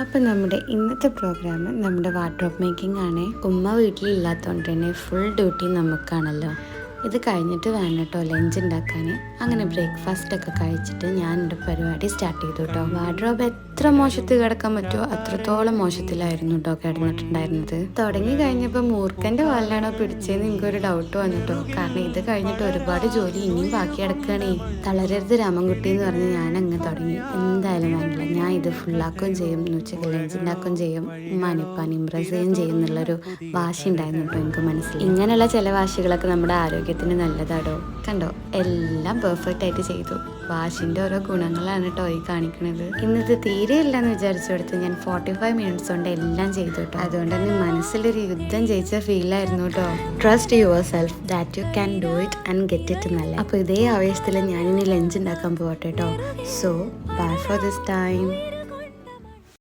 അപ്പോൾ നമ്മുടെ ഇന്നത്തെ പ്രോഗ്രാം നമ്മുടെ വാർഡ്രോബ് മേക്കിംഗ് ആണ്. ഉമ്മ വീട്ടിലില്ലാത്തതുകൊണ്ട് തന്നെ ഫുൾ ഡ്യൂട്ടി നമുക്കാണല്ലോ. ഇത് കഴിഞ്ഞിട്ട് വേണം കേട്ടോ ലഞ്ച് ഉണ്ടാക്കാൻ. അങ്ങനെ ബ്രേക്ക്ഫാസ്റ്റ് ഒക്കെ കഴിച്ചിട്ട് ഞാൻ എൻ്റെ പരിപാടി സ്റ്റാർട്ട് ചെയ്തു കേട്ടോ. വാർഡ്രോബ് എത്ര മോശത്തിൽ കിടക്കാൻ പറ്റുമോ അത്രത്തോളം മോശത്തിലായിരുന്നു കേട്ടോ കിടന്നിട്ടുണ്ടായിരുന്നത്. തുടങ്ങി കഴിഞ്ഞപ്പോൾ മൂർഖൻ്റെ വാലിലാണോ പിടിച്ചതെന്ന് എനിക്കൊരു ഡൗട്ട് വന്നിട്ടോ. കാരണം ഇത് കഴിഞ്ഞിട്ട് ഒരുപാട് ജോലി ഇനിയും ബാക്കി കിടക്കുകയാണേ. തളരരുത് രാമൻകുട്ടി എന്ന് പറഞ്ഞ് ഞാൻ അങ്ങ് തുടങ്ങി. എന്തായാലും വേണ്ടില്ല, ഞാൻ ഇത് ഫുള്ളാക്കുകയും ചെയ്യും, ഉച്ചയ്ക്ക് ലഞ്ച് ഉണ്ടാക്കുകയും ചെയ്യും, ഉമ്മാനിപ്പാൻ ഇമ്പ്രസ് ചെയ്യുകയും ചെയ്യും എന്നുള്ളൊരു വാശി ഉണ്ടായിരുന്നു കേട്ടോ എനിക്ക് മനസ്സിൽ. ഇങ്ങനെയുള്ള ചില വാശികളൊക്കെ നമ്മുടെ ആരോഗ്യത്തിന് നല്ലതാടോ. കണ്ടോ, എല്ലാം പെർഫെക്റ്റ് ആയിട്ട് ചെയ്തു. വാശിൻ്റെ ഓരോ ഗുണങ്ങളാണ് കേട്ടോ ഈ കാണിക്കുന്നത്. ഇന്നത് തീരെ ഇല്ലെന്ന് വിചാരിച്ചു കൊടുത്ത് ഞാൻ 45 മിനിറ്റ്സ് കൊണ്ട് എല്ലാം ചെയ്തു കേട്ടോ. അതുകൊണ്ട് തന്നെ മനസ്സിലൊരു യുദ്ധം ജയിച്ച ഫീലായിരുന്നു കേട്ടോ. Trust yourself that you can do it and get it എന്നല്ല. അപ്പോൾ ഇതേ ആവേശത്തിൽ ഞാനിനി ലഞ്ച് ഉണ്ടാക്കാൻ പോകട്ടെ കേട്ടോ. So bye for this time.